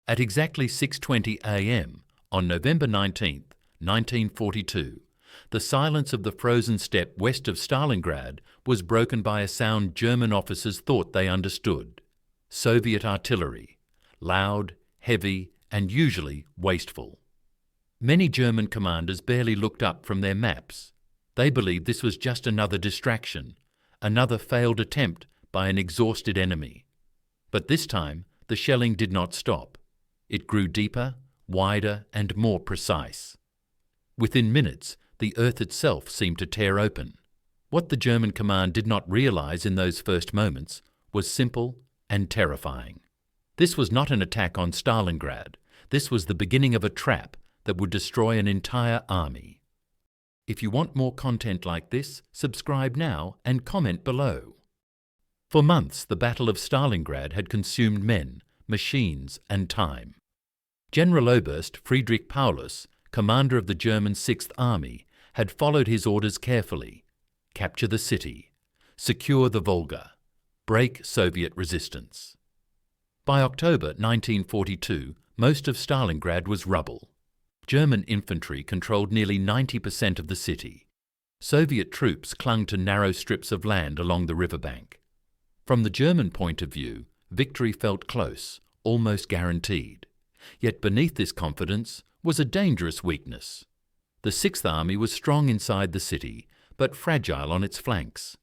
At exactly 6:20 a.m. on November 19, 1942, the silence of the frozen steppe west of Stalingrad was broken by a sound German officers thought they understood: Soviet artillery, loud, heavy, and usually wasteful. Many German commanders barely looked up from their maps. They believed this was just another distraction, another failed attempt by an exhausted enemy. But this time, the shelling did not stop. It grew deeper, wider, and more precise. Within minutes, the earth itself seemed to tear open. What the German command did not realize in those first moments was simple and terrifying. This was not an attack on Stalingrad. This was the beginning of a trap that would destroy an entire army. If you want more content like this, subscribe now and comment below. For months, the Battle of Stalingrad had consumed men, machines, and time. General Oberst Friedrich Paulus, commander of the German Sixth Army, had followed his orders carefully: capture the city, secure the Volga, break Soviet resistance. By October 1942, most of Stalingrad was rubble. German infantry controlled nearly 90% of the city. Soviet troops clung to narrow strips of land along the riverbank. From the German point of view, victory felt close, almost guaranteed. Yet beneath this confidence was a dangerous weakness. The Sixth Army was strong inside the city, but fragile on its flanks.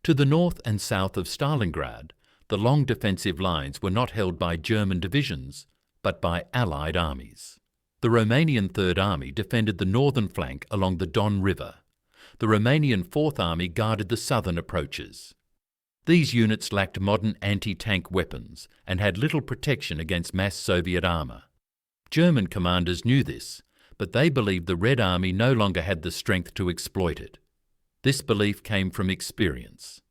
To the north and south of Stalingrad, the long defensive lines were not held by German divisions, but by Allied armies. The Romanian Third Army defended the northern flank along the Don River. The Romanian Fourth Army guarded the southern approaches. These units lacked modern anti-tank weapons and had little protection against mass Soviet armour. German commanders knew this, but they believed the Red Army no longer had the strength to exploit it. This belief came from experience.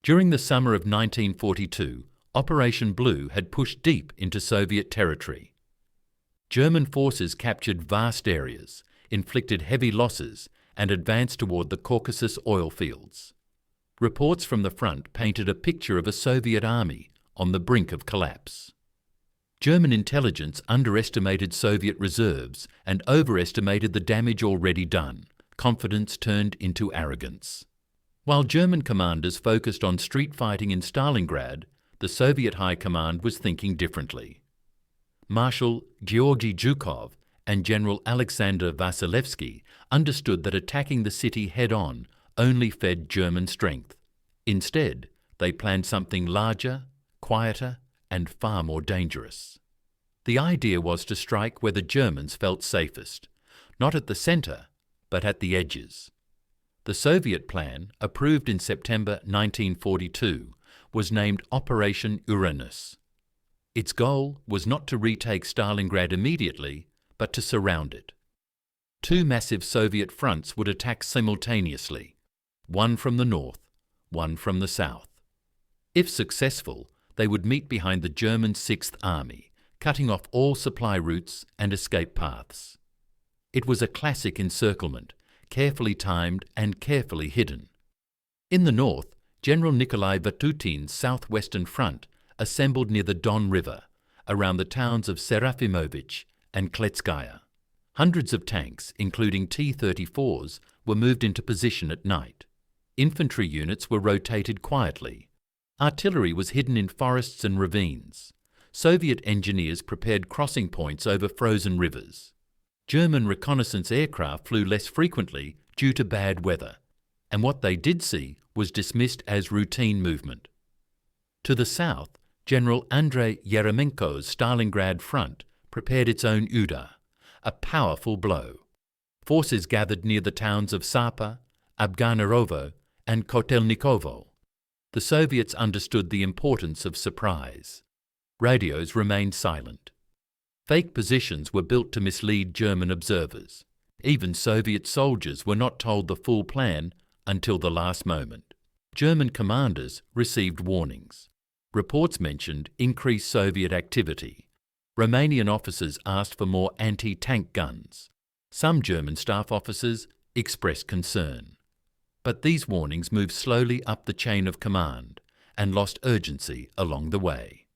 During the summer of 1942, Operation Blue had pushed deep into Soviet territory. German forces captured vast areas, inflicted heavy losses, and advanced toward the Caucasus oil fields. Reports from the front painted a picture of a Soviet army on the brink of collapse. German intelligence underestimated Soviet reserves and overestimated the damage already done. Confidence turned into arrogance. While German commanders focused on street fighting in Stalingrad, the Soviet High Command was thinking differently. Marshal Georgy Zhukov and General Alexander Vasilevsky understood that attacking the city head-on only fed German strength. Instead, they planned something larger, quieter, and far more dangerous. The idea was to strike where the Germans felt safest, not at the centre, but at the edges. The Soviet plan, approved in September 1942, was named Operation Uranus. Its goal was not to retake Stalingrad immediately, but to surround it. Two massive Soviet fronts would attack simultaneously, one from the north, one from the south. If successful, they would meet behind the German Sixth Army, cutting off all supply routes and escape paths. It was a classic encirclement, carefully timed and carefully hidden. In the north, General Nikolai Vatutin's southwestern front assembled near the Don River, around the towns of Serafimovich and Kletskaya. Hundreds of tanks, including T-34s, were moved into position at night. Infantry units were rotated quietly. Artillery was hidden in forests and ravines. Soviet engineers prepared crossing points over frozen rivers. German reconnaissance aircraft flew less frequently due to bad weather, and what they did see was dismissed as routine movement. To the south, General Andrei Yeremenko's Stalingrad front prepared its own Uda, a powerful blow. Forces gathered near the towns of Sapa, Abganerovo, and Kotelnikovo. The Soviets understood the importance of surprise. Radios remained silent. Fake positions were built to mislead German observers. Even Soviet soldiers were not told the full plan until the last moment. German commanders received warnings. Reports mentioned increased Soviet activity. Romanian officers asked for more anti-tank guns. Some German staff officers expressed concern. But these warnings moved slowly up the chain of command and lost urgency along the way.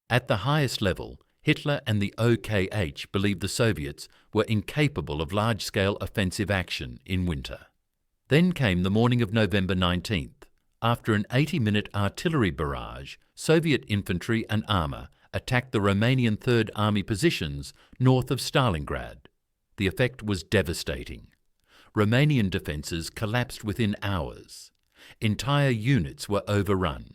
At the highest level, Hitler and the OKH believed the Soviets were incapable of large-scale offensive action in winter. Then came the morning of November 19th. After an 80-minute artillery barrage, Soviet infantry and armour attacked the Romanian Third Army positions north of Stalingrad. The effect was devastating. Romanian defences collapsed within hours. Entire units were overrun.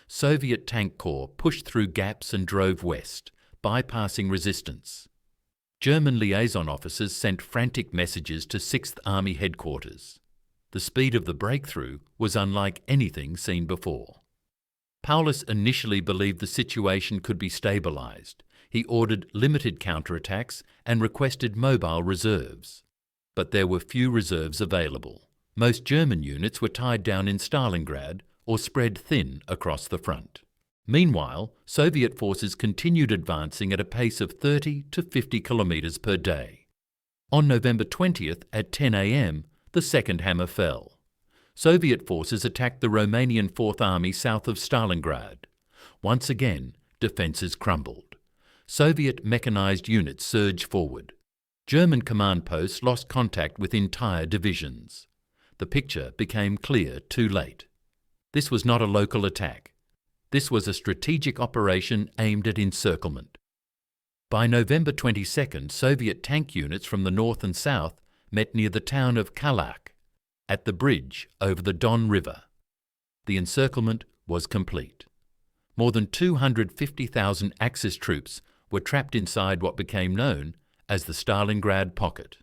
Soviet tank corps pushed through gaps and drove west, bypassing resistance. German liaison officers sent frantic messages to 6th Army headquarters. The speed of the breakthrough was unlike anything seen before. Paulus initially believed the situation could be stabilised. He ordered limited counterattacks and requested mobile reserves. But there were few reserves available. Most German units were tied down in Stalingrad or spread thin across the front. Meanwhile, Soviet forces continued advancing at a pace of 30 to 50 kilometres per day. On November 20th at 10 a.m, the second hammer fell. Soviet forces attacked the Romanian Fourth Army south of Stalingrad. Once again, defences crumbled. Soviet mechanised units surged forward. German command posts lost contact with entire divisions. The picture became clear too late. This was not a local attack. This was a strategic operation aimed at encirclement. By November 22nd, Soviet tank units from the north and south met near the town of Kalach, at the bridge over the Don River. The encirclement was complete. More than 250,000 Axis troops were trapped inside what became known as the Stalingrad Pocket.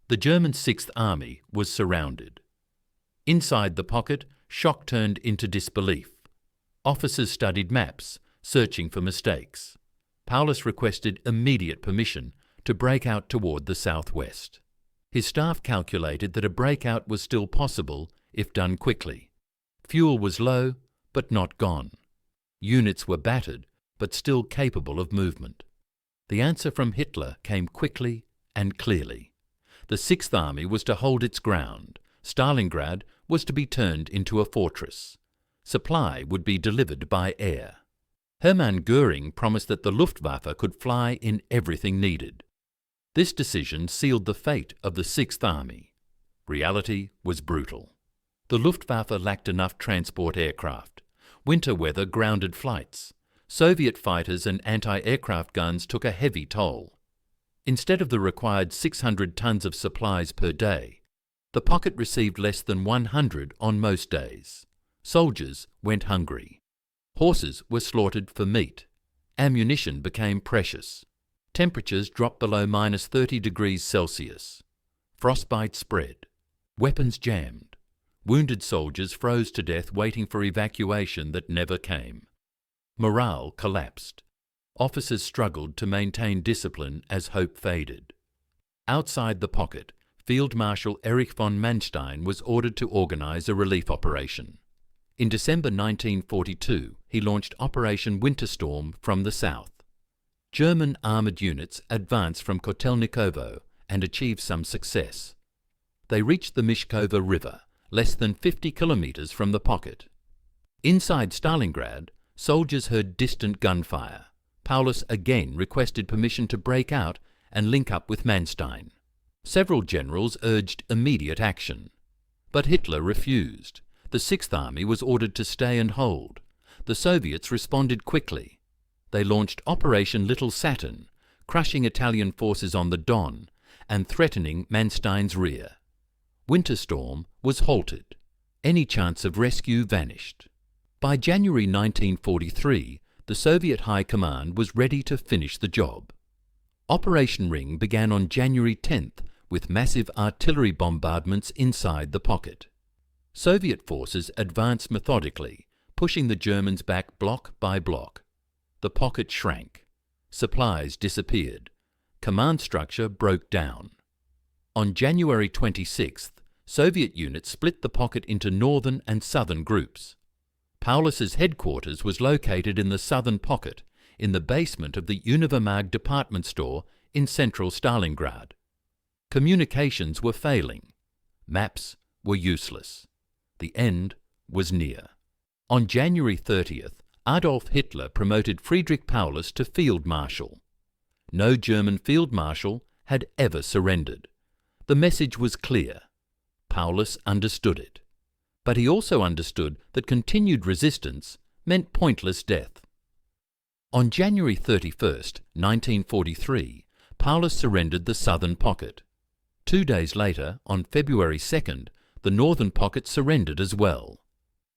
The German 6th Army was surrounded. Inside the pocket, shock turned into disbelief. Officers studied maps, searching for mistakes. Paulus requested immediate permission to break out toward the southwest. His staff calculated that a breakout was still possible if done quickly. Fuel was low, but not gone. Units were battered, but still capable of movement. The answer from Hitler came quickly and clearly. The 6th Army was to hold its ground. Stalingrad was to be turned into a fortress. Supply would be delivered by air. Hermann Göring promised that the Luftwaffe could fly in everything needed. This decision sealed the fate of the 6th Army. Reality was brutal. The Luftwaffe lacked enough transport aircraft. Winter weather grounded flights. Soviet fighters and anti-aircraft guns took a heavy toll. Instead of the required 600 tons of supplies per day, the pocket received less than 100 on most days. Soldiers went hungry. Horses were slaughtered for meat. Ammunition became precious. Temperatures dropped below minus 30 degrees Celsius. Frostbite spread. Weapons jammed. Wounded soldiers froze to death waiting for evacuation that never came. Morale collapsed. Officers struggled to maintain discipline as hope faded. Outside the pocket, Field Marshal Erich von Manstein was ordered to organise a relief operation. In December 1942, he launched Operation Winterstorm from the south. German armoured units advanced from Kotelnikovo and achieved some success. They reached the Mishkova River, less than 50 kilometres from the pocket. Inside Stalingrad, soldiers heard distant gunfire. Paulus again requested permission to break out and link up with Manstein. Several generals urged immediate action. But Hitler refused. The 6th Army was ordered to stay and hold. The Soviets responded quickly. They launched Operation Little Saturn, crushing Italian forces on the Don and threatening Manstein's rear. Winterstorm was halted. Any chance of rescue vanished. By January 1943, the Soviet High Command was ready to finish the job. Operation Ring began on January 10th with massive artillery bombardments inside the pocket. Soviet forces advanced methodically, pushing the Germans back block by block. The pocket shrank. Supplies disappeared. Command structure broke down. On January 26th, Soviet units split the pocket into northern and southern groups. Paulus's headquarters was located in the southern pocket, in the basement of the Univermag department store in central Stalingrad. Communications were failing. Maps were useless. The end was near. On January 30th, Adolf Hitler promoted Friedrich Paulus to Field Marshal. no German field marshal had ever surrendered. The message was clear. Paulus understood it. But he also understood that continued resistance meant pointless death. On January 31st, 1943, Paulus surrendered the southern pocket. 2 days later, on February 2nd, the northern pocket surrendered as well.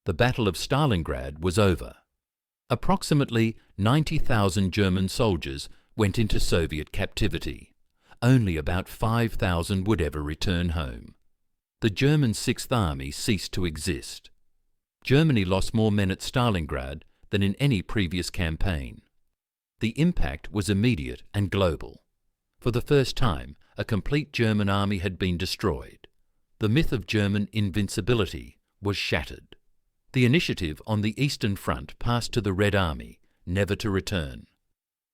The Battle of Stalingrad was over. Approximately 90,000 German soldiers went into Soviet captivity. Only about 5,000 would ever return home. The German Sixth Army ceased to exist. Germany lost more men at Stalingrad than in any previous campaign. The impact was immediate and global. For the first time, a complete German army had been destroyed. The myth of German invincibility was shattered. The initiative on the Eastern Front passed to the Red Army, never to return.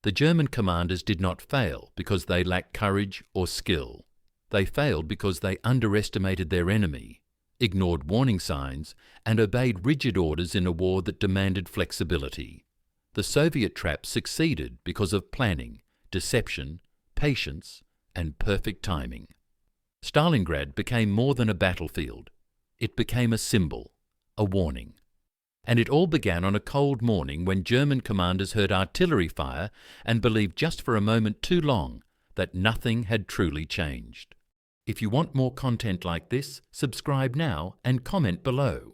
The German commanders did not fail because they lacked courage or skill. They failed because they underestimated their enemy, ignored warning signs, and obeyed rigid orders in a war that demanded flexibility. The Soviet trap succeeded because of planning, deception, patience, and perfect timing. Stalingrad became more than a battlefield. It became a symbol, a warning. And it all began on a cold morning when German commanders heard artillery fire and believed just for a moment too long that nothing had truly changed. If you want more content like this, subscribe now and comment below.